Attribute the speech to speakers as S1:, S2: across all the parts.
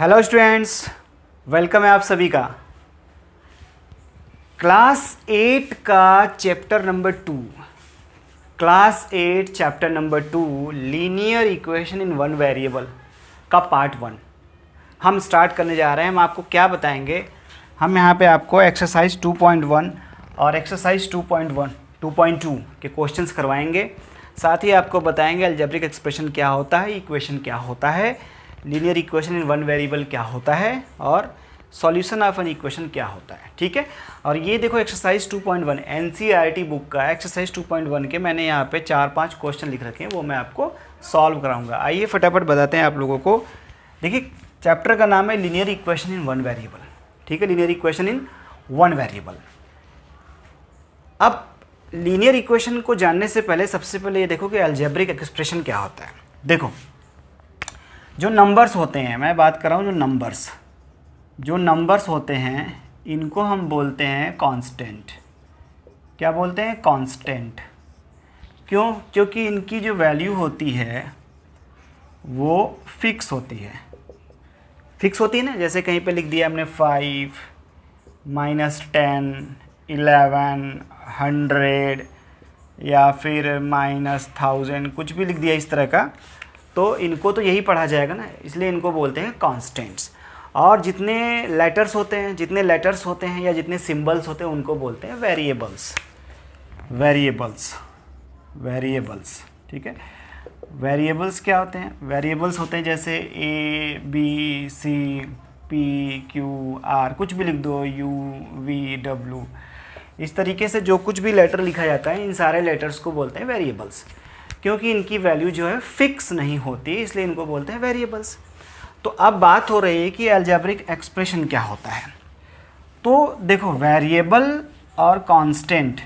S1: Hello students, welcome है आप सभी का। क्लास 8 का chapter number 2, class 8 chapter number 2 linear equation in one variable का पार्ट 1 हम स्टार्ट करने जा रहे हैं। हम आपको क्या बताएंगे, हम यहाँ पे आपको एक्सरसाइज 2.1 और एक्सरसाइज 2.2 के क्वेश्चंस करवाएंगे। साथ ही आपको बताएंगे अलजेब्रिक एक्सप्रेशन क्या होता है, इक्वेशन क्या होता है, linear equation in one variable क्या होता है और सॉल्यूशन ऑफ एन इक्वेशन क्या होता है। ठीक है। और ये देखो एक्सरसाइज 2.1 एनसीईआरटी बुक का एक्सरसाइज 2.1 के मैंने यहाँ पे 4-5 क्वेश्चन लिख रखे हैं, वो मैं आपको सॉल्व कराऊंगा। आइए फटाफट बताते हैं आप लोगों को। देखिए चैप्टर का नाम है linear equation in one variable. ठीक है, linear equation in one variable. अब लीनियर इक्वेशन को जानने से पहले सबसे पहले ये देखो कि अलजेब्रिक एक्सप्रेशन क्या होता है। देखो जो नंबर्स होते हैं, मैं बात कर रहा हूँ जो नंबर्स होते हैं इनको हम बोलते हैं कांस्टेंट। क्या बोलते हैं? कांस्टेंट। क्यों? क्योंकि इनकी जो वैल्यू होती है वो फिक्स होती है। फिक्स होती है ना, जैसे कहीं पे लिख दिया हमने 5, -10, 11, 100 या फिर -1000, कुछ भी लिख दिया इस तरह का, तो इनको तो यही पढ़ा जाएगा ना, इसलिए इनको बोलते हैं कांस्टेंट्स। और जितने लेटर्स होते हैं या जितने सिंबल्स होते हैं उनको बोलते हैं वेरिएबल्स। ठीक है। वेरिएबल्स क्या होते हैं? वेरिएबल्स होते हैं जैसे A, B, C, P, Q, R, कुछ भी लिख दो, U, V, W, इस तरीके से जो कुछ भी लेटर लिखा जाता है इन सारे लेटर्स को बोलते हैं वेरिएबल्स। क्योंकि इनकी वैल्यू जो है फिक्स नहीं होती, इसलिए इनको बोलते हैं वेरिएबल्स। तो अब बात हो रही है कि अलजेब्रिक एक्सप्रेशन क्या होता है। तो देखो वेरिएबल और कांस्टेंट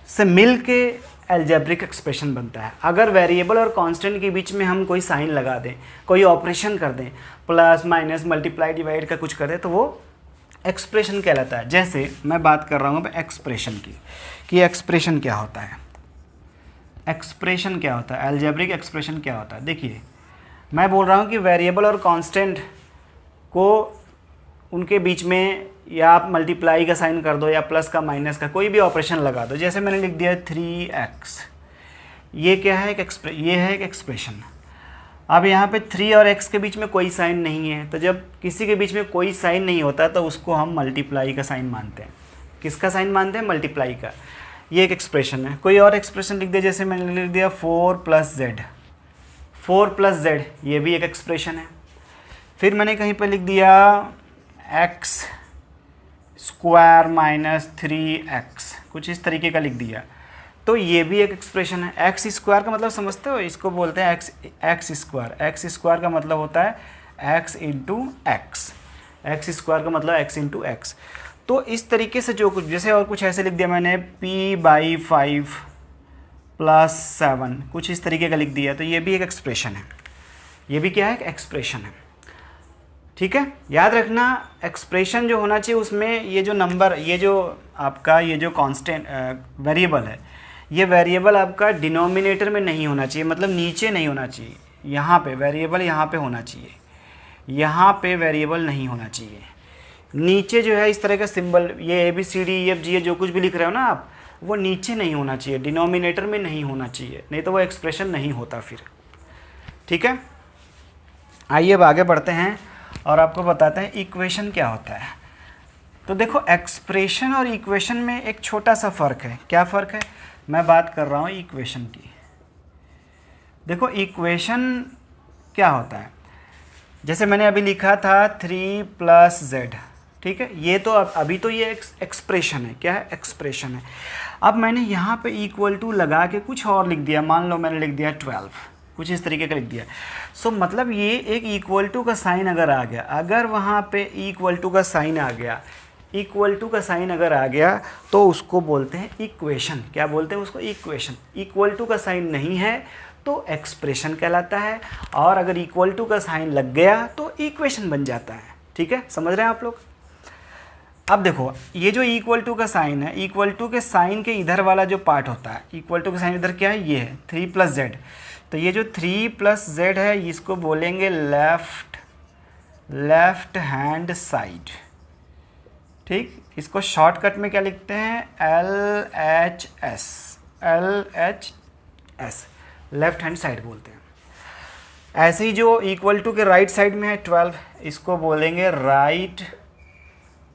S1: से मिल के अलजेब्रिक एक्सप्रेशन बनता है। अगर वेरिएबल और कांस्टेंट के बीच में हम कोई साइन लगा दें, कोई ऑपरेशन कर दें, प्लस माइनस मल्टीप्लाई डिवाइड का कुछ कर दें, तो वो एक्सप्रेशन कहलाता है। जैसे मैं बात कर रहा हूँ एक्सप्रेशन की, कि एक्सप्रेशन क्या होता है। एक्सप्रेशन क्या होता है, अलजेब्रिक एक्सप्रेशन क्या होता है। देखिए मैं बोल रहा हूँ कि वेरिएबल और कांस्टेंट को उनके बीच में या आप मल्टीप्लाई का साइन कर दो या प्लस का माइनस का कोई भी ऑपरेशन लगा दो। जैसे मैंने लिख दिया 3x, ये क्या है? ये है एक एक्सप्रेशन। अब यहाँ पे 3 और x के बीच में कोई साइन नहीं है, तो जब किसी के बीच में कोई साइन नहीं होता तो उसको हम मल्टीप्लाई का साइन मानते हैं। किसका साइन मानते हैं? मल्टीप्लाई का। ये एक एक्सप्रेशन है। कोई और एक्सप्रेशन लिख दिया, जैसे मैंने लिख दिया 4+z, ये भी एक एक्सप्रेशन है। फिर मैंने कहीं पर लिख दिया x² - 3x, कुछ इस तरीके का लिख दिया, तो ये भी एक एक्सप्रेशन है। x² का मतलब समझते हो? इसको बोलते हैं x²। का मतलब होता है x इंटू x। x² का मतलब x इंटू x। तो इस तरीके से जो कुछ, जैसे और कुछ ऐसे लिख दिया मैंने p/5 + 7, कुछ इस तरीके का लिख दिया, तो ये भी एक एक्सप्रेशन है। ये भी क्या है? एक एक्सप्रेशन है। ठीक है। याद रखना एक्सप्रेशन जो होना चाहिए उसमें ये जो नंबर, ये जो आपका ये जो कांस्टेंट वेरिएबल है, ये वेरिएबल आपका डिनोमिनेटर में नहीं होना चाहिए, मतलब नीचे नहीं होना चाहिए। यहाँ पे वेरिएबल यहाँ पे होना चाहिए, यहाँ पे वेरिएबल नहीं होना चाहिए। नीचे जो है इस तरह का सिंबल, ये ABCDEFG जो कुछ भी लिख रहे हो ना आप, वो नीचे नहीं होना चाहिए, डिनोमिनेटर में नहीं होना चाहिए, नहीं तो वो एक्सप्रेशन नहीं होता फिर। ठीक है। आइए अब आगे बढ़ते हैं और आपको बताते हैं इक्वेशन क्या होता है। तो देखो एक्सप्रेशन और इक्वेशन में एक छोटा सा फ़र्क है। क्या फ़र्क है? मैं बात कर रहा हूँ इक्वेशन की। देखो इक्वेशन क्या होता है, जैसे मैंने अभी लिखा था 3+z। ठीक है, ये तो अभी तो ये एक्सप्रेशन है। क्या है? एक्सप्रेशन है। अब मैंने यहाँ पे इक्वल टू लगा के कुछ और लिख दिया, मान लो मैंने लिख दिया 12, कुछ इस तरीके का लिख दिया। सो मतलब ये एक इक्वल टू का साइन अगर आ गया, अगर वहाँ पे इक्वल टू का साइन आ गया, तो उसको बोलते हैं इक्वेशन। क्या बोलते हैं उसको? इक्वेशन। इक्वल टू का साइन नहीं है तो एक्सप्रेशन कहलाता है, और अगर इक्वल टू का साइन लग गया तो इक्वेशन बन जाता है। ठीक है, समझ रहे हैं आप लोग? अब देखो ये जो इक्वल टू का साइन है, इक्वल टू के साइन के इधर वाला जो पार्ट होता है, इक्वल टू का साइन इधर क्या है? ये है 3+z। तो ये जो 3+z है इसको बोलेंगे लेफ्ट लेफ्ट हैंड साइड। ठीक, इसको शॉर्टकट में क्या लिखते हैं, LHS, LHS, left hand side बोलते हैं। ऐसे ही जो इक्वल टू के राइट साइड में है 12, इसको बोलेंगे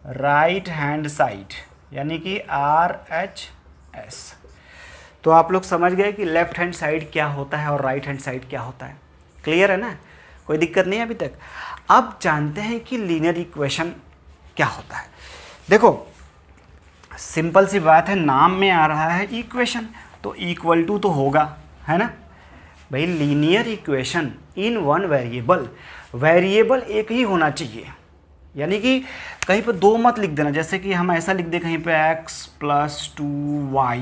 S1: राइट हैंड साइड, यानी कि RHS। तो आप लोग समझ गए कि लेफ्ट हैंड साइड क्या होता है और राइट हैंड साइड क्या होता है। क्लियर है ना, कोई दिक्कत नहीं है अभी तक। अब जानते हैं कि लीनियर इक्वेशन क्या होता है। देखो सिंपल सी बात है, नाम में आ रहा है इक्वेशन, तो इक्वल टू तो होगा, है ना भाई। Linear equation in one variable, variable एक ही होना चाहिए, यानी कि कहीं पर दो मत लिख देना। जैसे कि हम ऐसा लिख दें कहीं पे x + 2y,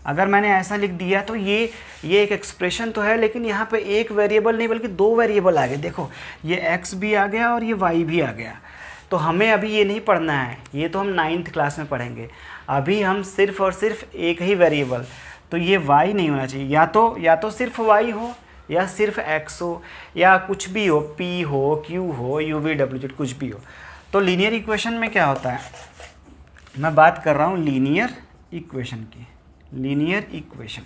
S1: अगर मैंने ऐसा लिख दिया तो ये एक एक्सप्रेशन तो है, लेकिन यहाँ पे एक वेरिएबल नहीं बल्कि दो वेरिएबल आ गए। देखो ये x भी आ गया और ये y भी आ गया। तो हमें अभी ये नहीं पढ़ना है, ये तो हम 9th क्लास में पढ़ेंगे। अभी हम सिर्फ और सिर्फ एक ही वेरिएबल, तो ये y नहीं होना चाहिए। या तो सिर्फ y हो, या सिर्फ x हो, या कुछ भी हो, p हो, q हो, u v w z कुछ भी हो। तो लीनियर इक्वेशन में क्या होता है, मैं बात कर रहा हूँ लीनियर इक्वेशन की। लीनियर इक्वेशन,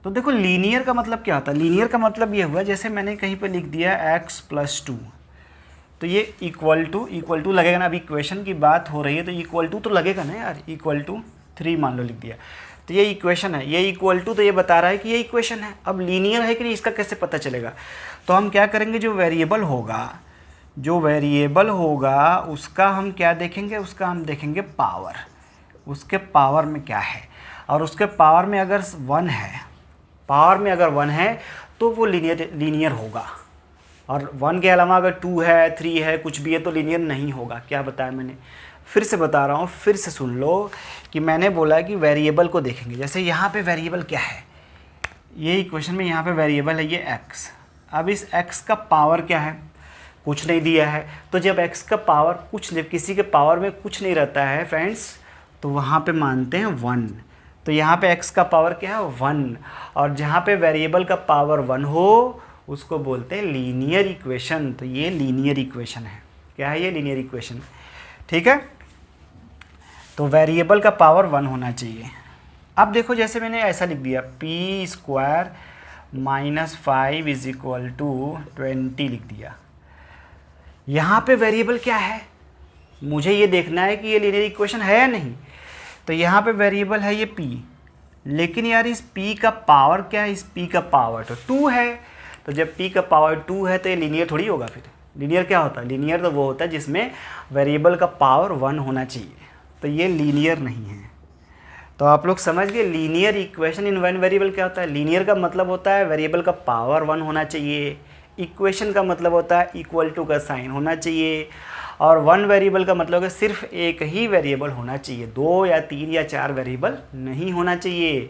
S1: तो देखो लीनियर का मतलब क्या होता है। लीनियर का मतलब ये हुआ, जैसे मैंने कहीं पर लिख दिया x + 2, तो ये इक्वल टू लगेगा ना। अभी इक्वेशन की बात हो रही है तो इक्वल टू तो लगेगा ना यार। = 3 मान लो लिख दिया, तो ये इक्वेशन है। ये इक्वल टू तो ये बता रहा है कि ये इक्वेशन है। अब लीनियर है कि नहीं इसका कैसे पता चलेगा, तो हम क्या करेंगे, जो वेरिएबल होगा उसका हम क्या देखेंगे, उसका हम देखेंगे पावर। उसके पावर में क्या है, और उसके पावर में अगर 1 है, तो वो लीनियर होगा। और 1 के अलावा अगर 2 है, 3 है, कुछ भी है, तो लीनियर नहीं होगा। क्या बताया मैंने, फिर से बता रहा हूँ, फिर से सुन लो कि मैंने बोला कि वेरिएबल को देखेंगे। जैसे यहाँ पे वेरिएबल क्या है, ये इक्वेशन में यहाँ पे वेरिएबल है ये x। अब इस x का पावर क्या है, कुछ नहीं दिया है। तो जब x का पावर किसी के पावर में कुछ नहीं रहता है फ्रेंड्स, तो वहाँ पे मानते हैं 1। तो यहाँ पे x का पावर क्या है, 1, और जहाँ पे वेरिएबल का पावर 1 हो उसको बोलते हैं लीनियर इक्वेशन। तो ये लीनियर इक्वेशन है। क्या है ये, लीनियर इक्वेशन। ठीक है, तो वेरिएबल का पावर 1 होना चाहिए। अब देखो जैसे मैंने ऐसा लिख दिया p² - 5 = 20 लिख दिया। यहाँ पे वेरिएबल क्या है, मुझे ये देखना है कि ये लीनियर इक्वेशन है या नहीं। तो यहाँ पे वेरिएबल है ये p, लेकिन यार इस p का पावर क्या है, इस p का पावर तो 2 है। तो जब p का पावर 2 है तो ये लीनियर थोड़ी होगा। फिर लीनियर क्या होता है, लीनियर तो वो होता है जिसमें वेरिएबल का पावर 1 होना चाहिए। तो ये लीनियर नहीं है। तो आप लोग समझ गए linear equation in one variable क्या होता है। लीनियर का मतलब होता है वेरिएबल का पावर 1 होना चाहिए। इक्वेशन का मतलब होता है इक्वल टू का साइन होना चाहिए। और वन वेरिएबल का मतलब है सिर्फ एक ही वेरिएबल होना चाहिए, 2 या 3 या 4 वेरिएबल नहीं होना चाहिए।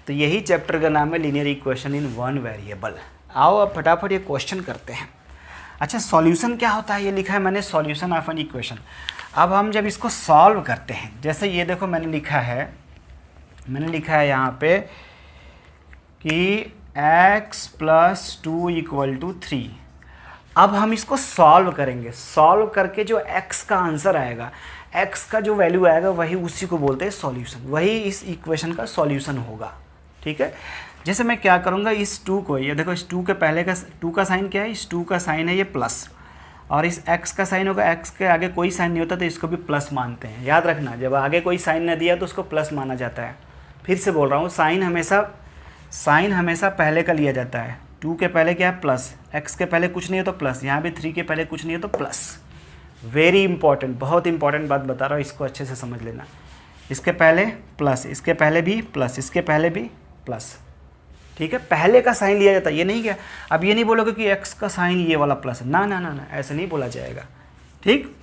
S1: तो यही चैप्टर का नाम है linear equation in one variable. आओ अब फटाफट ये क्वेश्चन करते हैं। अच्छा, सॉल्यूशन क्या होता है, ये लिखा है मैंने, सॉल्यूशन ऑफ एन इक्वेशन। अब हम जब इसको सॉल्व करते हैं, जैसे ये देखो मैंने लिखा है यहाँ पे कि x + 2 = 3। अब हम इसको सॉल्व करेंगे। सॉल्व करके जो x का आंसर आएगा, x का जो वैल्यू आएगा, वही उसी को बोलते हैं सॉल्यूशन। वही इस इक्वेशन का सॉल्यूशन होगा। ठीक है, जैसे मैं क्या करूँगा, इस 2 को, ये देखो इस 2 के पहले का 2 का साइन क्या है, इस 2 का साइन है ये प्लस, और इस x का साइन होगा, x के आगे कोई साइन नहीं होता तो इसको भी प्लस मानते हैं। याद रखना, जब आगे कोई साइन न दिया तो उसको प्लस माना जाता है। फिर से बोल रहा हूँ, साइन हमेशा पहले का लिया जाता है। 2 के पहले क्या है, प्लस, x के पहले कुछ नहीं है तो प्लस, यहाँ भी 3 के पहले कुछ नहीं है तो प्लस। वेरी इंपॉर्टेंट, बहुत इंपॉर्टेंट बात बता रहा हूँ, इसको अच्छे से समझ लेना। इसके पहले प्लस, इसके पहले भी प्लस, इसके पहले भी प्लस। ठीक है, पहले का साइन लिया जाता है, ये नहीं क्या। अब ये नहीं बोलोगे कि x का साइन ये वाला प्लस है, ना ना ना ना, ऐसे नहीं बोला जाएगा। ठीक,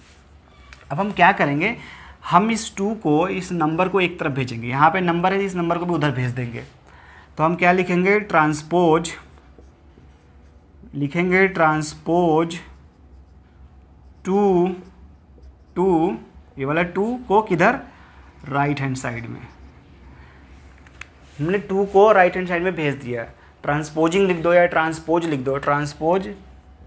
S1: अब हम क्या करेंगे, हम इस 2 को, इस नंबर को एक तरफ भेजेंगे। यहाँ पे नंबर है, इस नंबर को भी उधर भेज देंगे। तो हम क्या लिखेंगे, ट्रांसपोज टू ये वाला 2 को किधर, राइट हैंड साइड में। हमने 2 को राइट हैंड साइड में भेज दिया। ट्रांसपोजिंग लिख दो या ट्रांसपोज लिख दो, ट्रांसपोज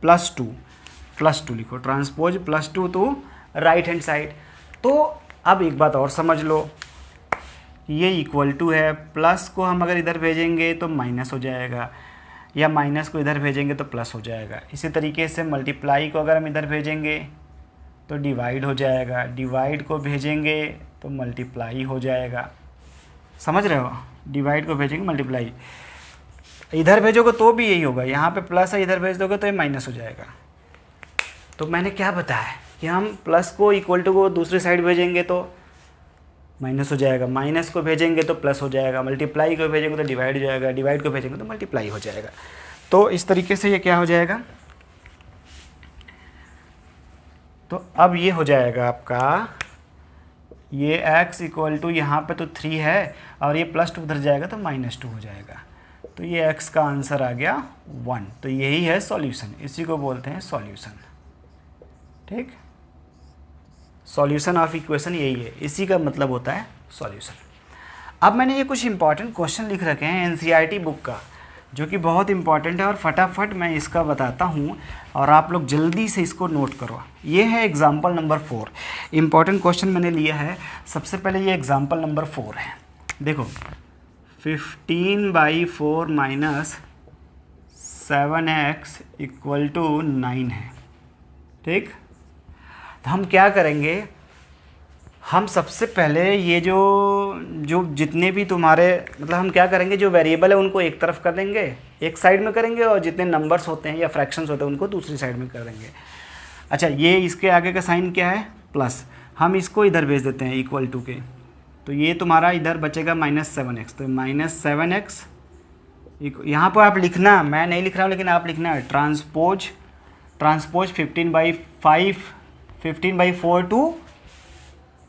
S1: +2 लिखो, transpose +2 to right hand side. तो अब एक बात और समझ लो, ये इक्वल टू है, प्लस को हम अगर इधर भेजेंगे तो माइनस हो जाएगा, या माइनस को इधर भेजेंगे तो प्लस हो जाएगा। इसी तरीके से मल्टीप्लाई को अगर हम इधर भेजेंगे तो डिवाइड हो जाएगा, डिवाइड को भेजेंगे तो मल्टीप्लाई हो जाएगा। समझ रहे हो, डिवाइड को भेजेंगे मल्टीप्लाई, इधर भेजोगे तो भी यही होगा, यहाँ पे प्लस है, इधर भेज दोगे तो ये माइनस हो जाएगा। तो मैंने क्या बताया कि हम प्लस को इक्वल टू को दूसरी साइड भेजेंगे तो माइनस हो जाएगा, माइनस को भेजेंगे तो प्लस हो जाएगा, मल्टीप्लाई को भेजेंगे तो डिवाइड हो जाएगा, डिवाइड को भेजेंगे तो मल्टीप्लाई हो जाएगा। तो इस तरीके से ये क्या हो जाएगा, तो अब ये हो जाएगा आपका, ये x इक्वल टू यहाँ पे तो 3 है और ये +2 उधर जाएगा तो -2 हो जाएगा। तो ये x का आंसर आ गया 1। तो यही है सॉल्यूशन, इसी को बोलते हैं सॉल्यूशन। ठीक, सॉल्यूशन ऑफ इक्वेशन यही है, इसी का मतलब होता है सॉल्यूशन। अब मैंने ये कुछ इंपॉर्टेंट क्वेश्चन लिख रखे हैं एनसीईआरटी बुक का, जो कि बहुत इंपॉर्टेंट है, और फटाफट मैं इसका बताता हूँ और आप लोग जल्दी से इसको नोट करो। ये है एग्जाम्पल नंबर 4, इंपॉर्टेंट क्वेश्चन मैंने लिया है। सबसे पहले ये एग्जाम्पल नंबर 4 है, देखो 15/4 - 7x = 9 है। ठीक, तो हम क्या करेंगे, हम सबसे पहले ये जो जितने भी तुम्हारे मतलब हम क्या करेंगे, जो वेरिएबल है उनको एक तरफ कर देंगे, एक साइड में करेंगे, और जितने नंबर्स होते हैं या फ्रैक्शंस होते हैं उनको दूसरी साइड में कर देंगे। अच्छा, ये इसके आगे का साइन क्या है, प्लस, हम इसको इधर भेज देते हैं इक्वल टू के, तो ये तुम्हारा इधर बचेगा -7x। तो -7x, यहाँ पर आप लिखना, मैं नहीं लिख रहा हूँ लेकिन आप लिखना है, transpose 15/4 to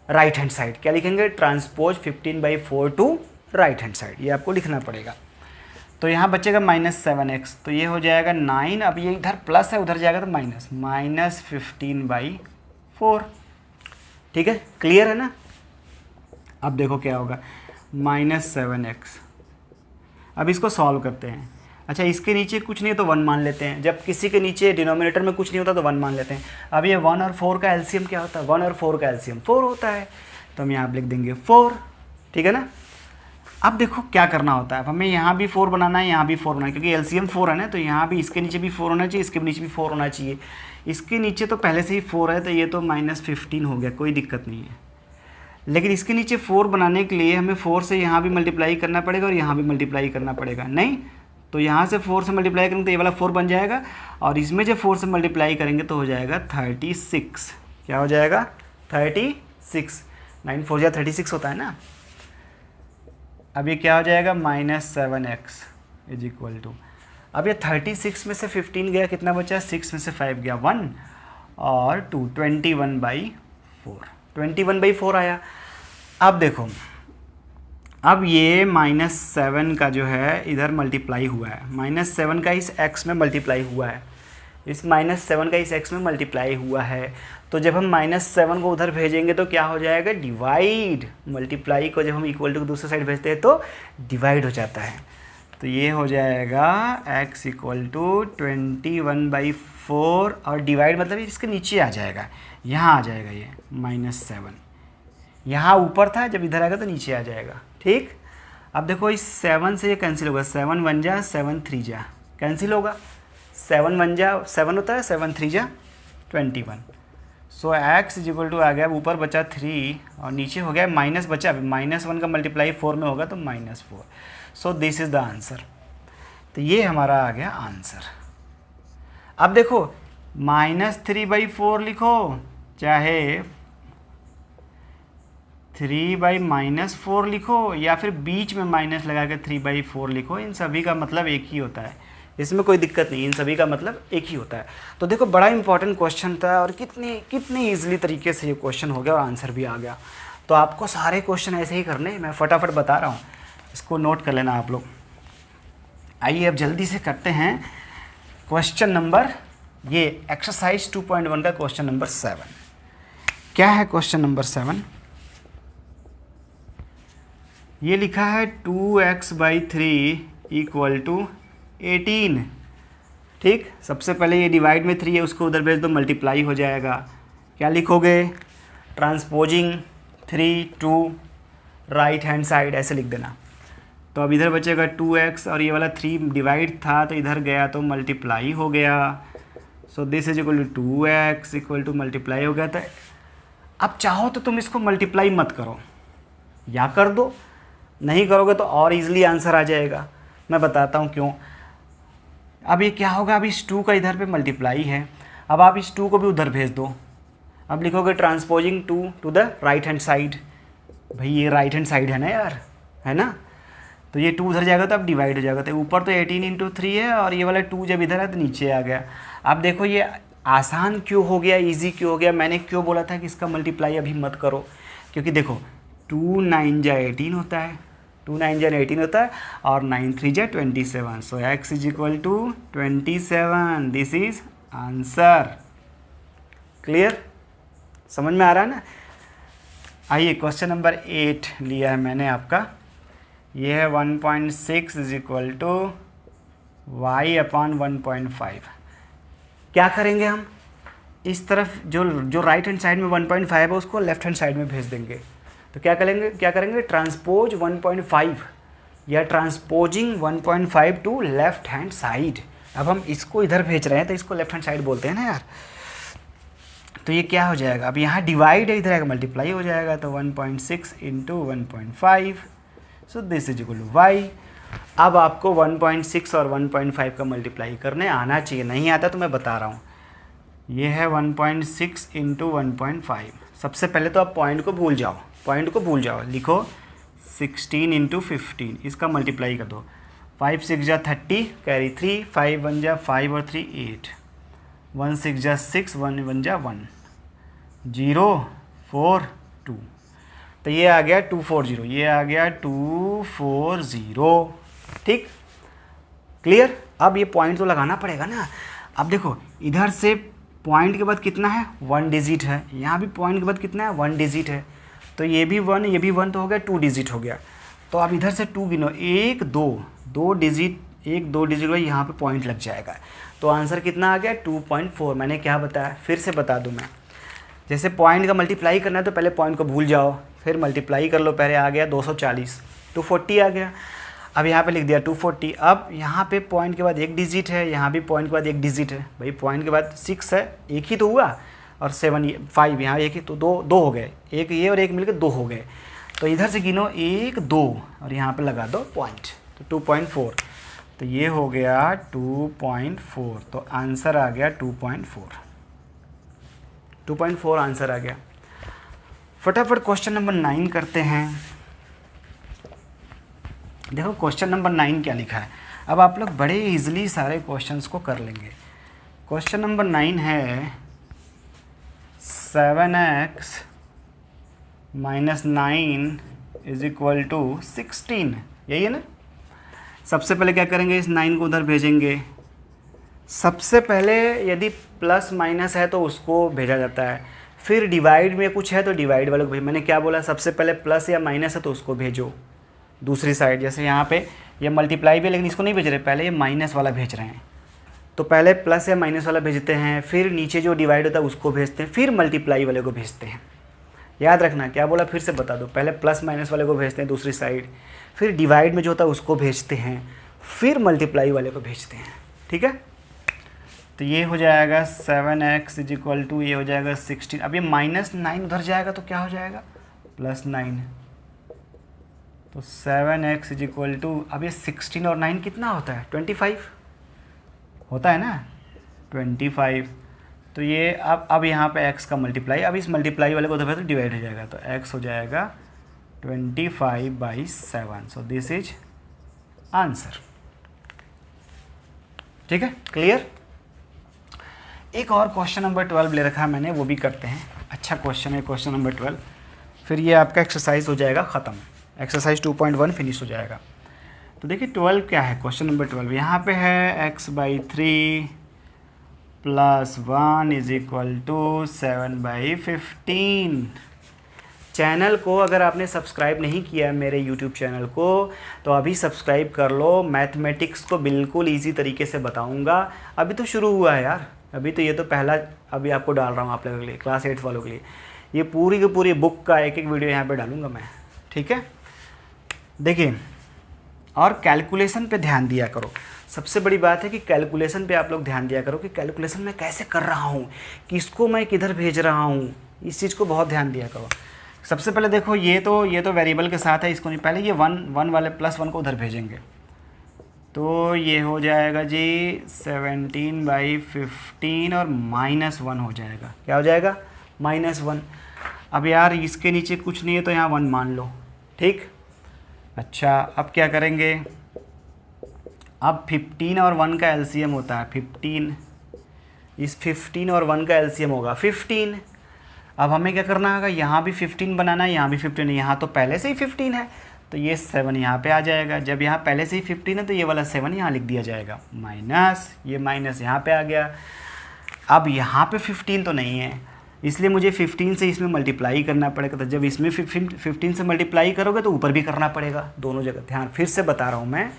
S1: right hand side. क्या लिखेंगे, transpose 15/4 to right hand side, ये आपको लिखना पड़ेगा। तो यहाँ बचेगा -7x, तो ये हो जाएगा 9। अब ये इधर प्लस है, उधर जाएगा तो -15/4। ठीक है, क्लियर है ना। अब देखो क्या होगा, -7x। अब इसको सॉल्व करते हैं। अच्छा, इसके नीचे कुछ नहीं है तो 1 मान लेते हैं, जब किसी के नीचे डिनोमिनेटर में कुछ नहीं होता तो 1 मान लेते हैं। अब ये 1 और 4 का एलसीएम क्या होता है, 1 और 4 का एलसीएम 4 होता है, तो हम यहाँ पर लिख देंगे 4। ठीक है ना। अब देखो क्या करना होता है, हमें यहाँ भी 4 बनाना है, यहाँ भी 4 बनाना है, क्योंकि एलसीएम 4 है ना, तो यहाँ भी इसके नीचे भी 4 होना चाहिए, इसके नीचे भी 4 होना चाहिए। इसके नीचे तो पहले से ही 4 है, तो ये तो -15 हो गया, कोई दिक्कत नहीं है। लेकिन इसके नीचे 4 बनाने के लिए हमें 4 से यहाँ भी मल्टीप्लाई करना पड़ेगा और यहाँ भी मल्टीप्लाई करना पड़ेगा। नहीं, तो यहाँ से 4 से मल्टीप्लाई करेंगे तो ये वाला 4 बन जाएगा, और इसमें जब 4 से मल्टीप्लाई करेंगे तो हो जाएगा 36। क्या हो जाएगा, 36। 9 4 36 होता है ना। अब ये क्या हो जाएगा, -7x = अब ये 36 में से 15 गया, कितना बचा, 6 में से 5 गया 1 और 2, 21/4। 21/4 आया। अब देखो, अब ये -7 का जो है इधर मल्टीप्लाई हुआ है, -7 का इस x में मल्टीप्लाई हुआ है, इस -7 का इस x में मल्टीप्लाई हुआ है। तो जब हम -7 को उधर भेजेंगे तो क्या हो जाएगा, डिवाइड। मल्टीप्लाई को जब हम इक्वल टू दूसरी साइड भेजते हैं तो डिवाइड हो जाता है। तो ये हो जाएगा x = 21/4, और डिवाइड मतलब इसके नीचे आ जाएगा, यहाँ आ जाएगा ये -7। यहाँ ऊपर था, जब इधर आएगा तो नीचे आ जाएगा। ठीक, अब देखो इस 7 से ये कैंसिल होगा, 7 1 जा 7 3 जा कैंसिल होगा, 7 1 जा 7 होता है, 7 3 जा 21। सो x = आ गया, ऊपर बचा 3 और नीचे हो गया माइनस बचा, अभी -1 का मल्टीप्लाई 4 में होगा तो -4। So this is the answer. तो ये हमारा आ गया आंसर। अब देखो -3/4 लिखो, चाहे 3/-4 लिखो, या फिर बीच में माइनस लगा के 3/4 लिखो, इन सभी का मतलब एक ही होता है, इसमें कोई दिक्कत नहीं, इन सभी का मतलब एक ही होता है। तो देखो बड़ा इंपॉर्टेंट क्वेश्चन था, और कितनी ईजिली तरीके से ये क्वेश्चन हो गया और आंसर भी आ गया। तो आपको सारे क्वेश्चन ऐसे ही करने, मैं फटाफट बता रहा हूँ, इसको नोट कर लेना आप लोग। आइए अब जल्दी से करते हैं क्वेश्चन नंबर, ये एक्सरसाइज 2.1 का क्वेश्चन नंबर 7। क्या है क्वेश्चन नंबर 7? ये लिखा है 2x/3 = 18। ठीक, सबसे पहले ये डिवाइड में 3 है, उसको उधर भेज दो, मल्टीप्लाई हो जाएगा। क्या लिखोगे, transposing 3 to right hand side, ऐसे लिख देना। तो अब इधर बचेगा 2x और ये वाला 3 डिवाइड था तो इधर गया तो मल्टीप्लाई हो गया। So this is equal to 2x equal to multiply हो गया था। अब चाहो तो तुम इसको मल्टीप्लाई मत करो या कर दो, नहीं करोगे तो और इजीली आंसर आ जाएगा। मैं बताता हूँ क्यों। अब ये क्या होगा, अब इस 2 का इधर पे मल्टीप्लाई है, अब आप इस 2 को भी उधर भेज दो। अब लिखोगे transposing 2 to the right hand side. भाई ये राइट हैंड साइड है ना यार, है ना, तो ये 2 उधर जाएगा तो अब डिवाइड हो जाएगा। तो ऊपर तो 18 इंटू 3 है और ये वाला 2 जब इधर है तो नीचे आ गया। अब देखो ये आसान क्यों हो गया, इजी क्यों हो गया। मैंने क्यों बोला था कि इसका मल्टीप्लाई अभी मत करो, क्योंकि देखो 2 9 जा 18 होता है, 2 9 जा 18 होता है और 9 3 जा 27। So x is equal to 27, this is answer. Clear, समझ में आ रहा है ना। आइए क्वेश्चन नंबर 8 लिया है मैंने आपका, ये है 1.6 is equal to y upon 1.5। क्या करेंगे हम, इस तरफ जो राइट हैंड साइड में 1.5 है उसको लेफ्ट हैंड साइड में भेज देंगे। तो क्या करेंगे ट्रांसपोज 1.5 या transposing 1.5 to left hand side. अब हम इसको इधर भेज रहे हैं तो इसको लेफ्ट हैंड साइड बोलते हैं ना यार। तो ये क्या हो जाएगा, अब यहाँ डिवाइड है, इधर आएगा मल्टीप्लाई हो जाएगा। तो 1.6 into 1.5, so this is equal to y. अब आपको 1.6 और 1.5 का मल्टीप्लाई करने आना चाहिए, नहीं आता तो मैं बता रहा हूँ। ये है 1.6 इंटू 1.5। सबसे पहले तो आप पॉइंट को भूल जाओ, लिखो 16 इंटू 15, इसका मल्टीप्लाई कर दो। 5 6 जा 30, कैरी 3, 5 1 जा 5 और 3 8, 1 6 जा 6, 1 1 जा 1, 0 4 2। तो ये आ गया 240, ये आ गया 240। ठीक, क्लियर। अब ये पॉइंट तो लगाना पड़ेगा ना। अब देखो इधर से पॉइंट के बाद कितना है, 1 डिजिट है, यहाँ भी पॉइंट के बाद कितना है, 1 डिजिट है। तो ये भी 1, ये भी 1, तो हो गया 2 डिजिट हो गया। तो अब इधर से 2 गिनो, 1 2 डिजिट, 1 2 डिजिट हुआ, यहाँ पे पॉइंट लग जाएगा। तो आंसर कितना आ गया, 2.4। मैंने क्या बताया, फिर से बता दूँ मैं। जैसे पॉइंट का मल्टीप्लाई करना है तो पहले पॉइंट को भूल जाओ, फिर मल्टीप्लाई कर लो। पहले आ गया 240, 240 आ गया। अब यहाँ पे लिख दिया 240। अब यहाँ पे पॉइंट के बाद 1 डिजिट है, यहाँ भी पॉइंट के बाद 1 डिजिट है। भाई पॉइंट के बाद 6 है, एक ही तो हुआ, और 7 5 यहाँ एक ही, तो दो हो गए, एक ये और एक मिलकर 2 हो गए। तो इधर से गिनो 1 2 और यहाँ पे लगा दो पॉइंट, तो 2.4। तो ये हो गया 2.4। तो आंसर आ गया 2.4 आंसर आ गया। फटाफट क्वेश्चन नंबर 9 करते हैं। देखो क्वेश्चन नंबर 9 क्या लिखा है। अब आप लोग बड़े इजीली सारे क्वेश्चंस को कर लेंगे। क्वेश्चन नंबर 9 है 7x - 9 इज इक्वल टू 16, यही है ना। सबसे पहले क्या करेंगे, इस 9 को उधर भेजेंगे। सबसे पहले यदि प्लस माइनस है तो उसको भेजा जाता है, फिर डिवाइड में कुछ है तो डिवाइड वाले को भेज। मैंने क्या बोला, सबसे पहले प्लस या माइनस है तो उसको भेजो दूसरी साइड। जैसे यहाँ पे ये मल्टीप्लाई भी, लेकिन इसको नहीं भेज रहे, पहले ये माइनस वाला भेज रहे हैं। तो पहले प्लस या माइनस वाला भेजते हैं, फिर नीचे जो डिवाइड होता है उसको भेजते हैं, फिर मल्टीप्लाई वाले को भेजते हैं। याद रखना क्या बोला, फिर से बता दो। पहले प्लस माइनस वाले को भेजते हैं दूसरी साइड, फिर डिवाइड में जो होता है उसको भेजते हैं, फिर मल्टीप्लाई वाले को भेजते हैं। ठीक है, तो ये हो जाएगा 7x इज इक्वल टू, ये हो जाएगा 16। अब ये -9 उधर जाएगा तो क्या हो जाएगा, +9। तो 7x इज इक्वल टू, अब ये 16 और 9 कितना होता है, 25 होता है ना, 25। तो ये अब यहाँ पे x का मल्टीप्लाई, अब इस मल्टीप्लाई वाले को उधर तो डिवाइड हो जाएगा, तो x हो जाएगा 25/7। सो दिस इज आंसर। ठीक है, क्लियर। एक और क्वेश्चन नंबर 12 ले रखा है मैंने, वो भी करते हैं। अच्छा क्वेश्चन है क्वेश्चन नंबर 12, फिर ये आपका एक्सरसाइज हो जाएगा ख़त्म, एक्सरसाइज 2.1 फिनिश हो जाएगा। तो देखिए 12 क्या है, क्वेश्चन नंबर 12 यहाँ पे है x/3 + 1 is equal to 7/15। Channel को अगर आपने सब्सक्राइब नहीं किया है मेरे यूट्यूब चैनल को तो अभी सब्सक्राइब कर लो। मैथमेटिक्स को बिल्कुल ईजी तरीके से बताऊंगा। अभी तो शुरू हुआ है यार, अभी तो ये तो पहला अभी आपको डाल रहा हूँ आप लोगों के लिए, क्लास 8 वालों के लिए। ये पूरी की पूरी बुक का एक एक वीडियो यहाँ पे डालूंगा मैं, ठीक है। देखिए, और कैलकुलेशन पे ध्यान दिया करो। सबसे बड़ी बात है कि कैलकुलेशन पे आप लोग ध्यान दिया करो कि कैलकुलेशन मैं कैसे कर रहा हूँ, किसको मैं किधर भेज रहा हूँ, इस चीज़ को बहुत ध्यान दिया करो। सबसे पहले देखो, ये तो वेरिएबल के साथ है, इसको नहीं, पहले ये वन वाले +1 को उधर भेजेंगे। तो ये हो जाएगा जी 17/15 और -1 हो जाएगा। क्या हो जाएगा? -1। अब यार इसके नीचे कुछ नहीं है तो यहाँ 1 मान लो, ठीक। अच्छा, अब क्या करेंगे? अब 15 और 1 का एलसीएम होता है 15। इस 15 और 1 का एलसीएम होगा 15। अब हमें क्या करना होगा? यहाँ भी 15 बनाना है, यहाँ भी 15 है। यहाँ तो पहले से ही 15 है तो ये 7 यहाँ पे आ जाएगा। जब यहाँ पहले से ही 15 है तो ये वाला 7 यहाँ लिख दिया जाएगा, माइनस ये माइनस यहाँ पे आ गया। अब यहाँ पे 15 तो नहीं है, इसलिए मुझे 15 से इसमें मल्टीप्लाई करना पड़ेगा। तो जब इसमें 15 से मल्टीप्लाई करोगे तो ऊपर भी करना पड़ेगा, दोनों जगह। ध्यान, फिर से बता रहा हूँ मैं,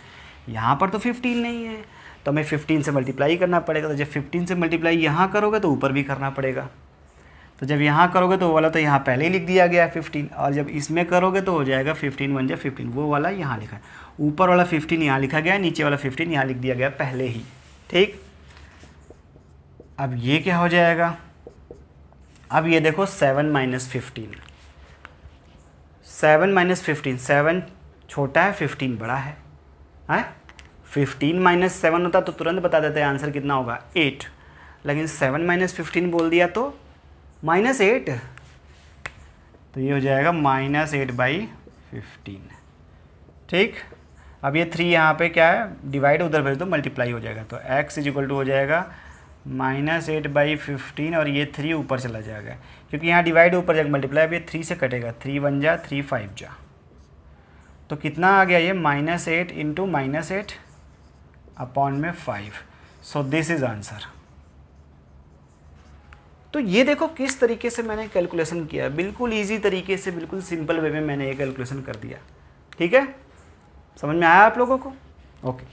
S1: यहाँ पर तो 15 नहीं है तो हमें 15 से मल्टीप्लाई करना पड़ेगा। तो जब 15 से मल्टीप्लाई यहाँ करोगे तो ऊपर भी करना पड़ेगा। तो जब यहाँ करोगे तो वो वाला तो यहाँ पहले ही लिख दिया गया है 15, और जब इसमें करोगे तो हो जाएगा 15 1 जा 15, वो वाला यहाँ लिखा है। ऊपर वाला 15 यहाँ लिखा गया है, नीचे वाला 15 यहाँ लिख दिया गया पहले ही, ठीक। अब ये क्या हो जाएगा? अब ये देखो 7 - 15, 7 - 15, 7 छोटा है 15 बड़ा है, 15 - 7 होता तो तुरंत बता देते हैं आंसर कितना होगा, 8। लेकिन 7 - 15 बोल दिया तो -8, तो ये हो जाएगा -8/15, ठीक। अब ये 3 यहाँ पे क्या है, डिवाइड उधर भेज दो, मल्टीप्लाई हो जाएगा। तो x = हो जाएगा -8/15 और ये 3 ऊपर चला जाएगा क्योंकि यहाँ डिवाइड ऊपर जाएगा, मल्टीप्लाई अब ये 3 से कटेगा, 3 1 जा 3 5 जा। तो कितना आ गया ये? -8 × -8 अपॉन में 5। सो दिस इज आंसर। तो ये देखो किस तरीके से मैंने कैलकुलेशन किया, बिल्कुल इजी तरीके से, बिल्कुल सिंपल वे में मैंने ये कैलकुलेशन कर दिया, ठीक है। समझ में आया आप लोगों को? ओके।